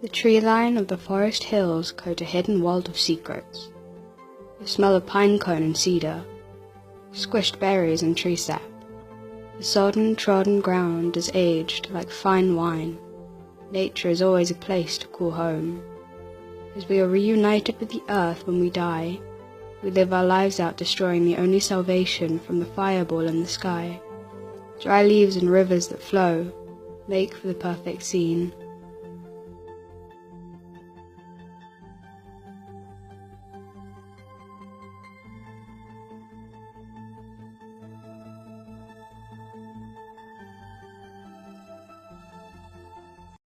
The tree line of the forest hills coat a hidden world of secrets. The smell of pine cone and cedar, squished berries and tree sap. The sodden, trodden ground is aged like fine wine. Nature is always a place to call home. As we are reunited with the earth when we die, we live our lives out destroying the only salvation from the fireball in the sky. Dry leaves and rivers that flow make for the perfect scene.